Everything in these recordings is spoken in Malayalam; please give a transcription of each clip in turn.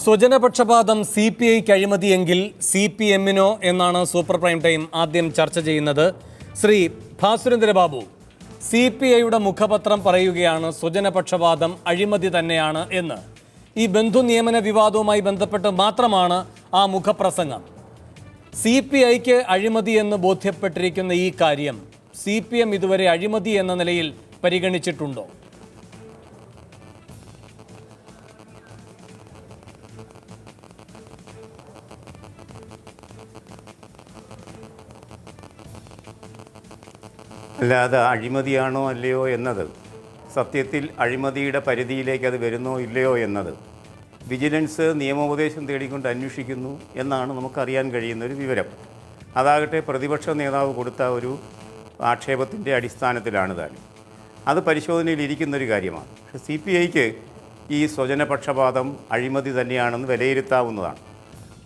സ്വജനപക്ഷപാതം CPIക്ക് അഴിമതിയെങ്കിൽ CPMനോ എന്നാണ് സൂപ്പർ പ്രൈം ടൈം ആദ്യം ചർച്ച ചെയ്യുന്നത്. ശ്രീ ഭാസുരേന്ദ്ര ബാബു, CPIയുടെ മുഖപത്രം പറയുകയാണ് സ്വജനപക്ഷപാതം അഴിമതി തന്നെയാണ് എന്ന്. ഈ ബന്ധു നിയമന വിവാദവുമായി ബന്ധപ്പെട്ട് മാത്രമാണ് ആ മുഖപ്രസംഗം. CPIക്ക് അഴിമതി എന്ന് ബോധ്യപ്പെട്ടിരിക്കുന്ന ഈ കാര്യം CPM ഇതുവരെ അഴിമതി എന്ന നിലയിൽ പരിഗണിച്ചിട്ടുണ്ടോ? അല്ലാതെ അഴിമതിയാണോ അല്ലയോ എന്നത്, സത്യത്തിൽ അഴിമതിയുടെ പരിധിയിലേക്ക് അത് വരുന്നോ ഇല്ലയോ എന്നത് വിജിലൻസ് നിയമോപദേശം തേടിക്കൊണ്ട് അന്വേഷിക്കുന്നു എന്നാണ് നമുക്കറിയാൻ കഴിയുന്ന ഒരു വിവരം. അതാകട്ടെ പ്രതിപക്ഷ നേതാവ് കൊടുത്ത ഒരു ആക്ഷേപത്തിൻ്റെ അടിസ്ഥാനത്തിലാണ് താനും. അത് പരിശോധനയിലിരിക്കുന്നൊരു കാര്യമാണ്. പക്ഷേ CPIക്ക് ഈ സ്വജനപക്ഷപാതം അഴിമതി തന്നെയാണെന്ന് വിലയിരുത്താവുന്നതാണ്.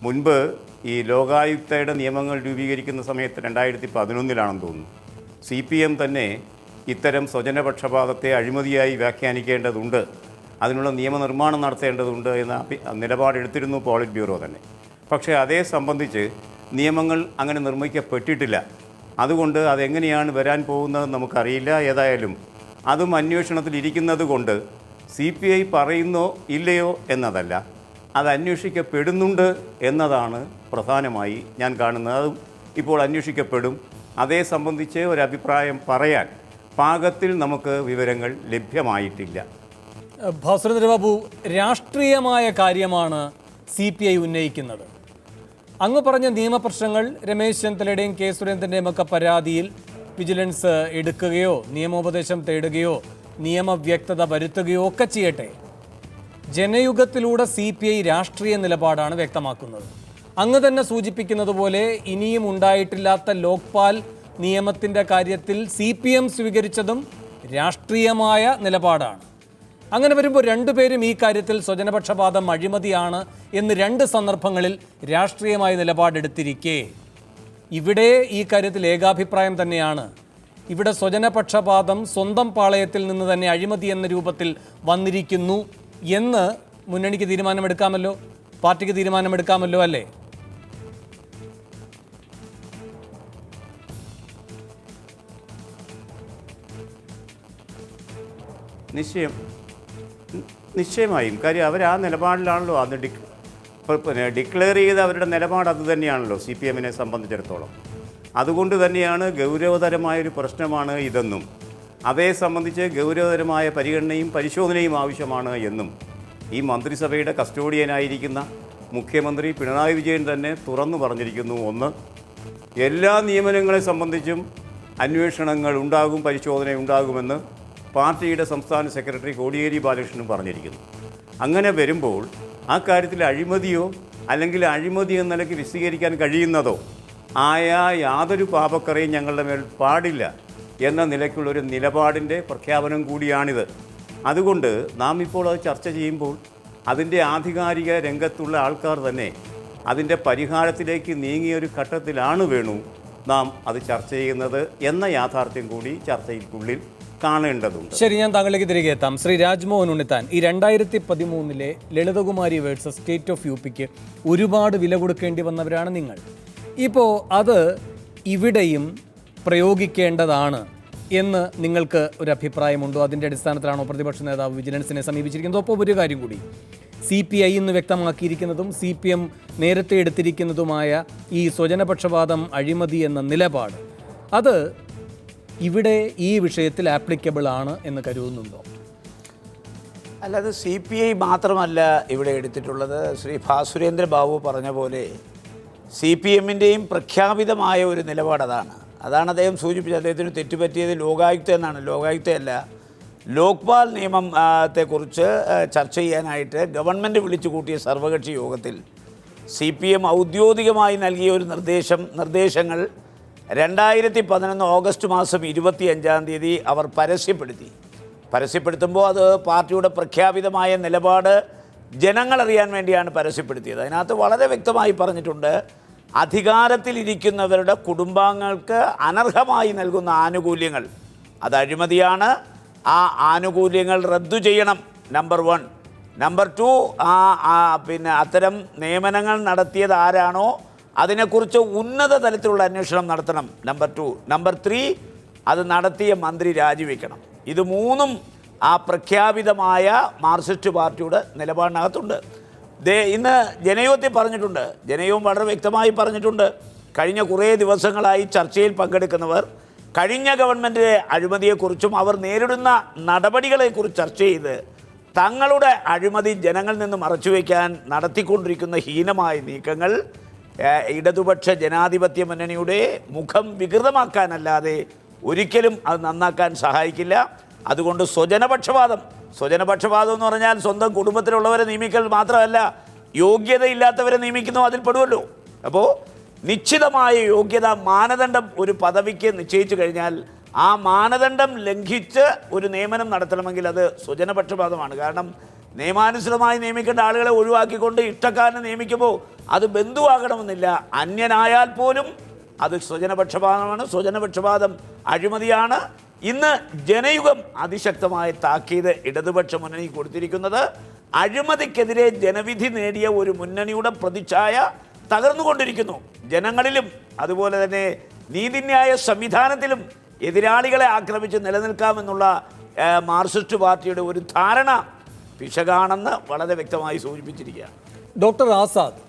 മുൻപ് ഈ ലോകായുക്തയുടെ നിയമങ്ങൾ രൂപീകരിക്കുന്ന സമയത്ത് 2011 തോന്നുന്നു, CPM തന്നെ ഇത്തരം സ്വജനപക്ഷപാതത്തെ അഴിമതിയായി വ്യാഖ്യാനിക്കേണ്ടതുണ്ട്, അതിനുള്ള നിയമനിർമ്മാണം നടത്തേണ്ടതുണ്ട് എന്ന നിലപാടെടുത്തിരുന്നു പോളിറ്റ് ബ്യൂറോ തന്നെ. പക്ഷേ അതേ സംബന്ധിച്ച് നിയമങ്ങൾ അങ്ങനെ നിർമ്മിക്കപ്പെട്ടിട്ടില്ല. അതുകൊണ്ട് അതെങ്ങനെയാണ് വരാൻ പോകുന്നതെന്ന് നമുക്കറിയില്ല. ഏതായാലും അതും അന്വേഷണത്തിലിരിക്കുന്നത് കൊണ്ട് CPI പറയുന്നോ ഇല്ലയോ എന്നതല്ല, അത് അന്വേഷിക്കപ്പെടുന്നുണ്ട് എന്നതാണ് പ്രധാനമായി ഞാൻ കാണുന്നത്. അതും ഇപ്പോൾ അന്വേഷിക്കപ്പെടും. അതേ സംബന്ധിച്ച് ഒരഭിപ്രായം പറയാൻ പാകത്തിൽ നമുക്ക് വിവരങ്ങൾ ലഭ്യമായിട്ടില്ല. ഭാസുരേന്ദ്ര ബാബു, രാഷ്ട്രീയമായ കാര്യമാണ് CPI ഉന്നയിക്കുന്നത്. അങ്ങ് പറഞ്ഞ നിയമപ്രശ്നങ്ങൾ രമേശ് ചെന്നിത്തലയുടെയും കെ സുരേന്ദ്രൻ്റെയും ഒക്കെ പരാതിയിൽ വിജിലൻസ് എടുക്കുകയോ നിയമോപദേശം തേടുകയോ നിയമവ്യക്തത വരുത്തുകയോ ഒക്കെ ചെയ്യട്ടെ. ജനയുഗത്തിലൂടെ CPI രാഷ്ട്രീയ നിലപാടാണ് വ്യക്തമാക്കുന്നത്. അങ്ങ് തന്നെ സൂചിപ്പിക്കുന്നത് പോലെ ഇനിയും ഉണ്ടായിട്ടില്ലാത്ത ലോക്പാൽ നിയമത്തിൻ്റെ കാര്യത്തിൽ CPM സ്വീകരിച്ചതും രാഷ്ട്രീയമായ നിലപാടാണ്. അങ്ങനെ വരുമ്പോൾ രണ്ടുപേരും ഈ കാര്യത്തിൽ സ്വജനപക്ഷപാതം അഴിമതിയാണ് എന്ന് രണ്ട് സന്ദർഭങ്ങളിൽ രാഷ്ട്രീയമായ നിലപാടെടുത്തിരിക്കെ ഇവിടെ ഈ കാര്യത്തിൽ ഏകാഭിപ്രായം തന്നെയാണ്. ഇവിടെ സ്വജനപക്ഷപാതം സ്വന്തം പാളയത്തിൽ നിന്ന് തന്നെ അഴിമതി എന്ന രൂപത്തിൽ വന്നിരിക്കുന്നു എന്ന് മുന്നണിക്ക് തീരുമാനമെടുക്കാമല്ലോ, പാർട്ടിക്ക് തീരുമാനമെടുക്കാമല്ലോ, അല്ലേ? നിശ്ചയമായും. കാര്യം അവർ ആ നിലപാടിലാണല്ലോ അന്ന് ഡിക്ലെയർ ചെയ്ത അവരുടെ നിലപാട് അത് തന്നെയാണല്ലോ CPMനെ സംബന്ധിച്ചിടത്തോളം. അതുകൊണ്ട് തന്നെയാണ് ഗൗരവതരമായൊരു പ്രശ്നമാണ് ഇതെന്നും അതേ സംബന്ധിച്ച് ഗൗരവതരമായ പരിഗണനയും പരിശോധനയും ആവശ്യമാണ് എന്നും ഈ മന്ത്രിസഭയുടെ കസ്റ്റോഡിയനായിരിക്കുന്ന മുഖ്യമന്ത്രി പിണറായി വിജയൻ തന്നെ തുറന്നു പറഞ്ഞിരിക്കുന്നു. ഒന്ന്, എല്ലാ നിയമനങ്ങളെ സംബന്ധിച്ചും അന്വേഷണങ്ങൾ ഉണ്ടാകും, പരിശോധന ഉണ്ടാകുമെന്ന് പാർട്ടിയുടെ സംസ്ഥാന സെക്രട്ടറി കോടിയേരി ബാലകൃഷ്ണനും പറഞ്ഞിരിക്കുന്നു. അങ്ങനെ വരുമ്പോൾ ആ കാര്യത്തിൽ അഴിമതിയോ അല്ലെങ്കിൽ അഴിമതി എന്ന നിലയ്ക്ക് വിശദീകരിക്കാൻ കഴിയുന്നതോ ആയ യാതൊരു പാപക്കറയും ഞങ്ങളുടെ മേൽ പാടില്ല എന്ന നിലയ്ക്കുള്ളൊരു നിലപാടിൻ്റെ പ്രഖ്യാപനം കൂടിയാണിത്. അതുകൊണ്ട് നാം ഇപ്പോൾ അത് ചർച്ച ചെയ്യുമ്പോൾ അതിൻ്റെ ആധികാരിക രംഗത്തുള്ള ആൾക്കാർ തന്നെ അതിൻ്റെ പരിഹാരത്തിലേക്ക് നീങ്ങിയൊരു ഘട്ടത്തിലാണ് വേണു നാം അത് ചർച്ച ചെയ്യുന്നത് എന്ന യാഥാർത്ഥ്യം കൂടി ചർച്ചയ്ക്കുള്ളിൽ കാണേണ്ടതുണ്ട്. ശരി, ഞാൻ താങ്കളിലേക്ക് തിരികെ എത്താം. ശ്രീ രാജ്മോഹൻ ഉണ്ണിത്താൻ, ഈ 2013 ലളിതകുമാരി വേഴ്സസ് സ്റ്റേറ്റ് ഓഫ് UPക്ക് ഒരുപാട് വില കൊടുക്കേണ്ടി വന്നവരാണ് നിങ്ങൾ. ഇപ്പോൾ അത് ഇവിടെയും പ്രയോഗിക്കേണ്ടതാണ് എന്ന് നിങ്ങൾക്ക് ഒരു അഭിപ്രായമുണ്ടോ? അതിൻ്റെ അടിസ്ഥാനത്തിലാണോ പ്രതിപക്ഷ നേതാവ് വിജിലൻസിനെ സമീപിച്ചിരിക്കുന്നത്? ഒപ്പം ഒരു കാര്യം കൂടി, CPI എന്ന് വ്യക്തമാക്കിയിരിക്കുന്നതും CPM നേരത്തെ എടുത്തിരിക്കുന്നതുമായ ഈ സ്വജനപക്ഷപാതം അഴിമതി എന്ന നിലപാട്, അത് ഇവിടെ ഈ വിഷയത്തിൽ ആപ്ലിക്കബിൾ ആണ് എന്ന് കരുതുന്നുണ്ടോ? അല്ലാതെ CPI മാത്രമല്ല ഇവിടെ എടുത്തിട്ടുള്ളത്. ശ്രീ ഭാസുരേന്ദ്ര ബാബു പറഞ്ഞ പോലെ CPMൻ്റെയും പ്രഖ്യാപിതമായ ഒരു നിലപാട് അതാണ് അദ്ദേഹം സൂചിപ്പിച്ചത്. അദ്ദേഹത്തിന് തെറ്റുപറ്റിയത് ലോകായുക്ത എന്നാണ്. ലോകായുക്തയല്ല, ലോക്പാൽ നിയമത്തെക്കുറിച്ച് ചർച്ച ചെയ്യാനായിട്ട് ഗവൺമെൻറ് വിളിച്ചു കൂട്ടിയ സർവകക്ഷി യോഗത്തിൽ CPM ഔദ്യോഗികമായി നൽകിയ ഒരു നിർദ്ദേശങ്ങൾ 2011 ഓഗസ്റ്റ് മാസം 25 അവർ പരസ്യപ്പെടുത്തുമ്പോൾ അത് പാർട്ടിയുടെ പ്രഖ്യാപിതമായ നിലപാട് ജനങ്ങളറിയാൻ വേണ്ടിയാണ് പരസ്യപ്പെടുത്തിയത്. അതിനകത്ത് വളരെ വ്യക്തമായി പറഞ്ഞിട്ടുണ്ട്, അധികാരത്തിലിരിക്കുന്നവരുടെ കുടുംബാംഗങ്ങൾക്ക് അനർഹമായി നൽകുന്ന ആനുകൂല്യങ്ങൾ അത് അഴിമതിയാണ്. ആ ആനുകൂല്യങ്ങൾ റദ്ദു ചെയ്യണം, നമ്പർ 1. നമ്പർ 2, പിന്നെ അത്തരം നിയമനങ്ങൾ നടത്തിയത് ആരാണോ അതിനെക്കുറിച്ച് ഉന്നത തലത്തിലുള്ള അന്വേഷണം നടത്തണം. നമ്പർ 2. നമ്പർ 3, അത് നടത്തിയ മന്ത്രി രാജിവെക്കണം. ഇത് 3ഉം ആ പ്രഖ്യാപിതമായ മാർക്സിസ്റ്റ് പാർട്ടിയുടെ നിലപാടിനകത്തുണ്ട്. ഇന്ന് ജനയുഗത്തിൽ പറഞ്ഞിട്ടുണ്ട്, ജനയുഗം വളരെ വ്യക്തമായി പറഞ്ഞിട്ടുണ്ട്. കഴിഞ്ഞ കുറേ ദിവസങ്ങളായി ചർച്ചയിൽ പങ്കെടുക്കുന്നവർ കഴിഞ്ഞ ഗവൺമെൻറ്റിലെ അഴിമതിയെക്കുറിച്ചും അവർ നേരിടുന്ന നടപടികളെക്കുറിച്ച് ചർച്ച ചെയ്ത് തങ്ങളുടെ അഴിമതി ജനങ്ങളിൽ നിന്ന് മറച്ചുവെക്കാൻ നടത്തിക്കൊണ്ടിരിക്കുന്ന ഹീനമായ നീക്കങ്ങൾ ഇടതുപക്ഷ ജനാധിപത്യ മുന്നണിയുടെ മുഖം വികൃതമാക്കാനല്ലാതെ ഒരിക്കലും അത് നന്നാക്കാൻ സഹായിക്കില്ല. അതുകൊണ്ട് സ്വജനപക്ഷപാതം എന്ന് പറഞ്ഞാൽ സ്വന്തം കുടുംബത്തിലുള്ളവരെ നിയമിക്കൽ മാത്രമല്ല, യോഗ്യതയില്ലാത്തവരെ നിയമിക്കുന്നു അതിൽ പെടുമല്ലോ. അപ്പോൾ നിശ്ചിതമായ യോഗ്യത മാനദണ്ഡം ഒരു പദവിക്ക് നിശ്ചയിച്ചു കഴിഞ്ഞാൽ ആ മാനദണ്ഡം ലംഘിച്ച് ഒരു നിയമനം നടത്തണമെങ്കിൽ അത് സ്വജനപക്ഷപാതമാണ്. കാരണം നിയമാനുസൃതമായി നിയമിക്കേണ്ട ആളുകളെ ഒഴിവാക്കിക്കൊണ്ട് ഇഷ്ടക്കാരനെ നിയമിക്കുമ്പോൾ അത് ബന്ധുവാകണമെന്നില്ല, അന്യനായാൽ പോലും അത് സ്വജനപക്ഷപാതമാണ്. സ്വജനപക്ഷപാതം അഴിമതിയാണ്. ഇന്ന് ജനയുഗം അതിശക്തമായ താക്കീത് ഇടതുപക്ഷ മുന്നണി കൊടുത്തിരിക്കുന്നത് അഴിമതിക്കെതിരെ ജനവിധി നേടിയ ഒരു മുന്നണിയുടെ പ്രതിച്ഛായ തകർന്നുകൊണ്ടിരിക്കുന്നു. ജനങ്ങളിലും അതുപോലെ തന്നെ നീതിന്യായ സംവിധാനത്തിലും എതിരാളികളെ ആക്രമിച്ച് നിലനിൽക്കാമെന്നുള്ള മാർക്സിസ്റ്റ് പാർട്ടിയുടെ ഒരു ധാരണ പിശകാണെന്ന് വളരെ വ്യക്തമായി സൂചിപ്പിച്ചിരിക്കുകയാണ്. ഡോക്ടർ ആസാദ്,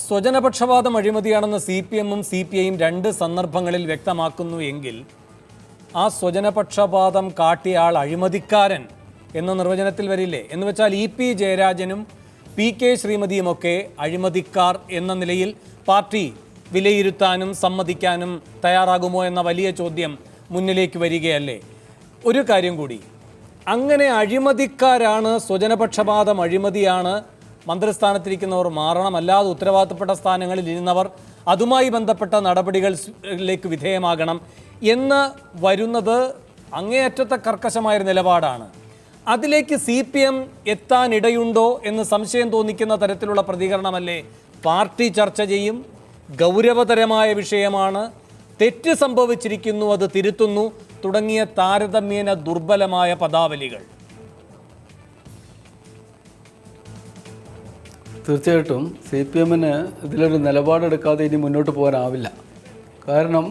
സ്വജനപക്ഷപാതം അഴിമതിയാണെന്ന് CPM-ഉം CPI-യും 2 സന്ദർഭങ്ങളിൽ വ്യക്തമാക്കുന്നു എങ്കിൽ ആ സ്വജനപക്ഷപാതം കാട്ടിയ ആൾ അഴിമതിക്കാരൻ എന്ന നിർവചനത്തിൽ വരില്ലേ? എന്ന് വെച്ചാൽ EP ജയരാജനും PK ശ്രീമതിയുമൊക്കെ അഴിമതിക്കാർ എന്ന നിലയിൽ പാർട്ടി വിലയിരുത്താനും സമ്മതിക്കാനും തയ്യാറാകുമോ എന്ന വലിയ ചോദ്യം മുന്നിലേക്ക് വരികയല്ലേ? ഒരു കാര്യം കൂടി, അങ്ങനെ അഴിമതിക്കാരാണ്, സ്വജനപക്ഷപാതം അഴിമതിയാണ്, മന്ത്രിസ്ഥാനത്തിരിക്കുന്നവർ മാറണം, അല്ലാതെ ഉത്തരവാദിത്തപ്പെട്ട സ്ഥാനങ്ങളിൽ ഇരുന്നവർ അതുമായി ബന്ധപ്പെട്ട നടപടികളിലേക്ക് വിധേയമാകണം എന്ന് വരുന്നത് അങ്ങേയറ്റത്തെ കർക്കശമായൊരു നിലപാടാണ്. അതിലേക്ക് CPM എത്താനിടയുണ്ടോ എന്ന് സംശയം തോന്നിക്കുന്ന തരത്തിലുള്ള പ്രതികരണമല്ലേ പാർട്ടി ചർച്ച ചെയ്യും? ഗൗരവതരമായ വിഷയമാണ്, തെറ്റ് സംഭവിച്ചിരിക്കുന്നു, അത് തിരുത്തുന്നു തുടങ്ങിയ താരതമ്യേന ദുർബലമായ പദാവലികൾ. തീർച്ചയായിട്ടും CPM-ന് ഇതിലൊരു നിലപാടെടുക്കാതെ ഇനി മുന്നോട്ട് പോകാനാവില്ല. കാരണം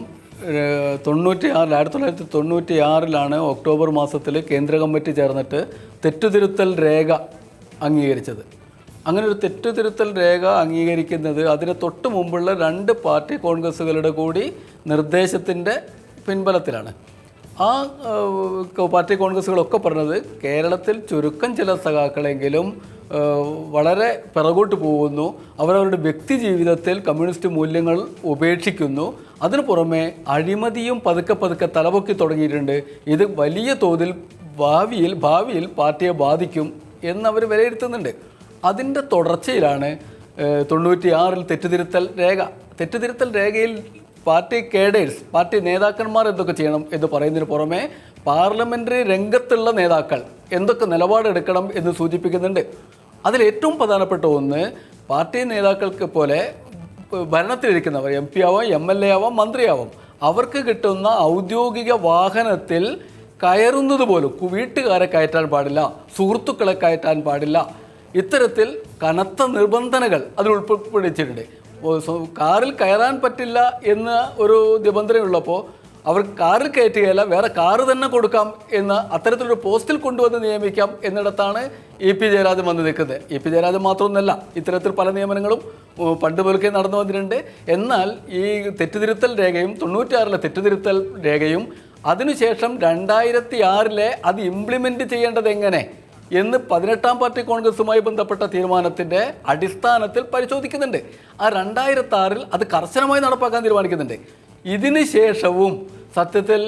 1996 ഒക്ടോബർ മാസത്തിൽ കേന്ദ്ര കമ്മിറ്റി ചേർന്നിട്ട് തെറ്റുതിരുത്തൽ രേഖ അംഗീകരിച്ചത്. അങ്ങനെ ഒരു തെറ്റുതിരുത്തൽ രേഖ അംഗീകരിക്കുന്നത് അതിന് തൊട്ട് മുമ്പുള്ള 2 പാർട്ടി കോൺഗ്രസ്സുകളുടെ കൂടി നിർദ്ദേശത്തിൻ്റെ പിൻബലത്തിലാണ്. ആ പാർട്ടി കോൺഗ്രസ്സുകളൊക്കെ പറഞ്ഞത് കേരളത്തിൽ ചുരുക്കം ചില സഖാക്കളെങ്കിലും വളരെ പിറകോട്ട് പോകുന്നു, അവരവരുടെ വ്യക്തി ജീവിതത്തിൽ കമ്മ്യൂണിസ്റ്റ് മൂല്യങ്ങൾ ഉപേക്ഷിക്കുന്നു, അതിനു പുറമെ അഴിമതിയും പതുക്കെ തലപൊക്കി തുടങ്ങിയിട്ടുണ്ട്, ഇത് വലിയ തോതിൽ ഭാവിയിൽ പാർട്ടിയെ ബാധിക്കും എന്നവർ വിലയിരുത്തുന്നുണ്ട്. അതിൻ്റെ തുടർച്ചയിലാണ് 96 തെറ്റുതിരുത്തൽ രേഖയിൽ പാർട്ടി കേഡേഴ്സ്, പാർട്ടി നേതാക്കന്മാർ എന്തൊക്കെ ചെയ്യണം എന്ന് പറയുന്നതിന് പുറമെ പാർലമെൻ്ററി രംഗത്തുള്ള നേതാക്കൾ എന്തൊക്കെ നിലപാടെടുക്കണം എന്ന് സൂചിപ്പിക്കുന്നുണ്ട്. അതിലേറ്റവും പ്രധാനപ്പെട്ട ഒന്ന്, പാർട്ടി നേതാക്കൾക്ക് പോലെ ഭരണത്തിലിരിക്കുന്നവർ MP ആവാം, MLA ആവാം, മന്ത്രിയാവാം, അവർക്ക് കിട്ടുന്ന ഔദ്യോഗിക വാഹനത്തിൽ കയറുന്നത് പോലും വീട്ടുകാരെ കയറ്റാൻ പാടില്ല, സുഹൃത്തുക്കളെ കയറ്റാൻ പാടില്ല. ഇത്തരത്തിൽ കനത്ത നിബന്ധനകൾ അതിൽ ഉൾപ്പെടുത്തിയിട്ടുണ്ട്. കാറിൽ കയറാൻ പറ്റില്ല എന്ന ഒരു നിബന്ധനയുള്ളപ്പോൾ അവർ കാറിൽ കയറ്റുകയല്ല, വേറെ കാറ് തന്നെ കൊടുക്കാം എന്ന് അത്തരത്തിലൊരു പോസ്റ്റിൽ കൊണ്ടുവന്ന് നിയമിക്കാം എന്നിടത്താണ് EP ജയരാജൻ വന്ന് നിൽക്കുന്നത്. EP ജയരാജൻ മാത്രമൊന്നുമല്ല, ഇത്തരത്തിൽ പല നിയമനങ്ങളും പണ്ട് മുതൽക്കേ നടന്നു വന്നിട്ടുണ്ട്. എന്നാൽ ഈ തെറ്റുതിരുത്തൽ രേഖയും 96 തെറ്റുതിരുത്തൽ രേഖയും അതിനുശേഷം 2006 അത് ഇംപ്ലിമെൻറ്റ് ചെയ്യേണ്ടത് എങ്ങനെ എന്ന് 18-ാം പാർട്ടി കോൺഗ്രസുമായി ബന്ധപ്പെട്ട തീരുമാനത്തിൻ്റെ അടിസ്ഥാനത്തിൽ പരിശോധിക്കുന്നുണ്ട്. ആ 2006 അത് കർശനമായി നടപ്പാക്കാൻ തീരുമാനിക്കുന്നുണ്ട്. ഇതിന് ശേഷവും സത്യത്തിൽ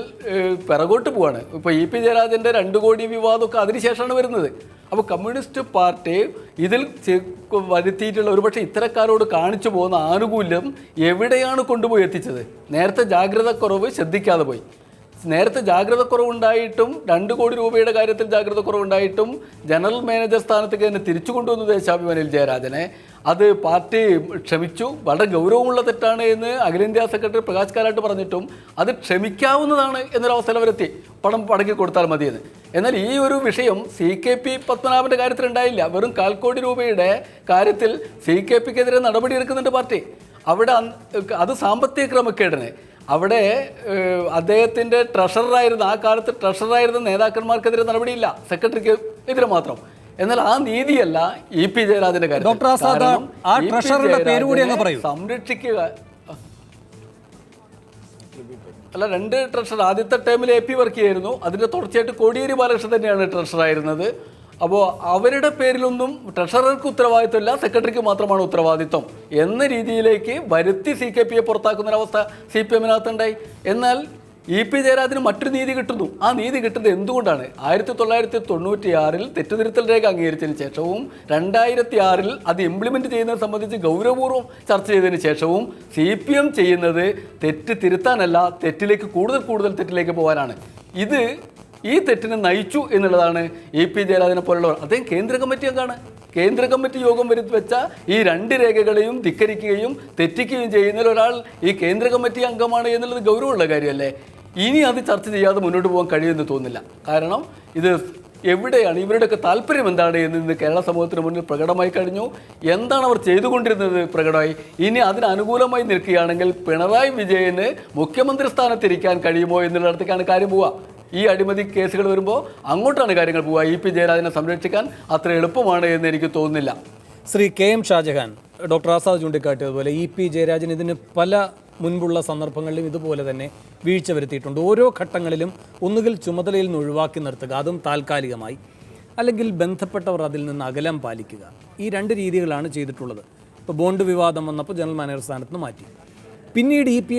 പിറകോട്ട് പോവാണ്. ഇപ്പോൾ EP ജയരാജൻ്റെ 2 കോടി വിവാദമൊക്കെ അതിനുശേഷമാണ് വരുന്നത്. അപ്പോൾ കമ്മ്യൂണിസ്റ്റ് പാർട്ടി ഇതിൽ വരുത്തിയിട്ടുള്ള ഒരുപക്ഷെ ഇത്തരക്കാരോട് കാണിച്ചു പോകുന്ന ആനുകൂല്യം എവിടെയാണ് കൊണ്ടുപോയി എത്തിച്ചത്? നേരത്തെ ജാഗ്രത കുറവ് ശ്രദ്ധിക്കാതെ പോയി. നേരത്തെ ജാഗ്രത കുറവുണ്ടായിട്ടും 2 കോടി രൂപയുടെ കാര്യത്തിൽ ജാഗ്രത കുറവുണ്ടായിട്ടും ജനറൽ മാനേജർ സ്ഥാനത്തേക്ക് തന്നെ തിരിച്ചു കൊണ്ടുവന്നു ദേശാഭിമാനിയിൽ ജയരാജനെ. അത് പാർട്ടി ക്ഷമിച്ചു, വളരെ ഗൗരവമുള്ള തെറ്റാണ് എന്ന് അഖിലേന്ത്യാ സെക്രട്ടറി പ്രകാശ് കാരാട്ട് പറഞ്ഞിട്ടും അത് ക്ഷമിക്കാവുന്നതാണ് എന്നൊരവസ്ഥയിൽ അവരെത്തി, പണം മടക്കി കൊടുത്താൽ മതിയെന്ന്. എന്നാൽ ഈ ഒരു വിഷയം CKP പത്മനാഭൻ്റെ കാര്യത്തിൽ ഉണ്ടായില്ല. വെറും 1/4 കോടി രൂപയുടെ കാര്യത്തിൽ CKPക്കെതിരെ നടപടിയെടുക്കുന്നുണ്ട് പാർട്ടി. അവിടെ അത് സാമ്പത്തിക ക്രമക്കേടിന് അവിടെ അദ്ദേഹത്തിൻ്റെ ട്രഷററായിരുന്ന ആ കാലത്ത് ട്രഷററായിരുന്ന നേതാക്കന്മാർക്കെതിരെ നടപടിയില്ല, സെക്രട്ടറിക്ക് എതിരെ മാത്രം. എന്നാൽ ആ നീതിയല്ല EP ജയരാജന്റെ കാര്യം. ഡോക്ടർ ആസാദ്, ആ ട്രഷററുടെ പേര് കൂടി അങ്ങ് പറയൂ. സംരക്ഷിക്കുക അല്ല, 2 ട്രഷറർ. ആദ്യത്തെ ടൈമിൽ AP വർക്ക് ചെയ്യായിരുന്നു. അതിൻ്റെ തുടർച്ചയായിട്ട് കോടിയേരി ബാലകൃഷ്ണൻ തന്നെയാണ് ട്രഷറായിരുന്നത്. അപ്പോൾ അവരുടെ പേരിലൊന്നും ട്രഷറർക്ക് ഉത്തരവാദിത്വമില്ല, സെക്രട്ടറിക്ക് മാത്രമാണ് ഉത്തരവാദിത്വം എന്ന രീതിയിലേക്ക് വരുത്തി CKPയെ പുറത്താക്കുന്നൊരവസ്ഥ CPM-നകത്തുണ്ടായി. എന്നാൽ EP ജയരാജന് മറ്റൊരു നീതി കിട്ടുന്നു. ആ നീതി കിട്ടുന്നത് എന്തുകൊണ്ടാണ്? 1996 തെറ്റുതിരുത്തൽ രേഖ അംഗീകരിച്ചതിന് ശേഷവും 2006 അത് ഇംപ്ലിമെൻറ്റ് ചെയ്യുന്നത് സംബന്ധിച്ച് ഗൗരവപൂർവ്വം ചർച്ച ചെയ്തതിന് ശേഷവും CPM ചെയ്യുന്നത് തെറ്റ് തിരുത്താനല്ല, തെറ്റിലേക്ക് കൂടുതൽ തെറ്റിലേക്ക് പോകാനാണ്. ഈ തെറ്റിനെ നയിച്ചു എന്നുള്ളതാണ് EP ജയരാജനെ പോലുള്ളവർ. അദ്ദേഹം കേന്ദ്ര കമ്മിറ്റി അംഗമാണ്. കേന്ദ്ര കമ്മിറ്റി യോഗം വരുത്തി വെച്ച ഈ 2 രേഖകളെയും ധിക്കരിക്കുകയും തെറ്റിക്കുകയും ചെയ്യുന്നതിൽ ഒരാൾ ഈ കേന്ദ്ര കമ്മിറ്റി അംഗമാണ് എന്നുള്ളത് ഗൗരവമുള്ള കാര്യമല്ലേ? ഇനി അത് ചർച്ച ചെയ്യാതെ മുന്നോട്ട് പോകാൻ കഴിയുമെന്ന് തോന്നുന്നില്ല. കാരണം ഇത് എവിടെയാണ്, ഇവരുടെയൊക്കെ താല്പര്യം എന്താണ് എന്ന് കേരള സമൂഹത്തിന് മുന്നിൽ പ്രകടമായി കഴിഞ്ഞു. എന്താണ് അവർ ചെയ്തുകൊണ്ടിരുന്നത് പ്രകടമായി. ഇനി അതിന് അനുകൂലമായി നിൽക്കുകയാണെങ്കിൽ പിണറായി വിജയന് മുഖ്യമന്ത്രി സ്ഥാനത്തിരിക്കാൻ കഴിയുമോ എന്നുള്ളിടത്തേക്കാണ് കാര്യം പോവുക. ഈ അഴിമതി കേസുകൾ വരുമ്പോൾ അങ്ങോട്ടാണ് കാര്യങ്ങൾ പോവുക. EP ജയരാജനെ സംരക്ഷിക്കാൻ അത്ര എളുപ്പമാണ് എന്ന് എനിക്ക് തോന്നുന്നില്ല. ശ്രീ KM ഷാജഹാൻ, ഡോക്ടർ ആസാദ് ചൂണ്ടിക്കാട്ടിയതുപോലെ EP ജയരാജൻ ഇതിന് പല മുൻപുള്ള സന്ദർഭങ്ങളിലും ഇതുപോലെ തന്നെ വീഴ്ച വരുത്തിയിട്ടുണ്ട്. ഓരോ ഘട്ടങ്ങളിലും ഒന്നുകിൽ ചുമതലയിൽ നിന്ന് ഒഴിവാക്കി നിർത്തുക, അതും താൽക്കാലികമായി, അല്ലെങ്കിൽ ബന്ധപ്പെട്ടവർ അതിൽ നിന്ന് അകലം പാലിക്കുക. ഈ 2 രീതികളാണ് ചെയ്തിട്ടുള്ളത്. ഇപ്പോൾ ബോണ്ട് വിവാദം വന്നപ്പോൾ ജനറൽ മാനേജർ സ്ഥാനത്ത് നിന്ന് മാറ്റി. പിന്നീട് EP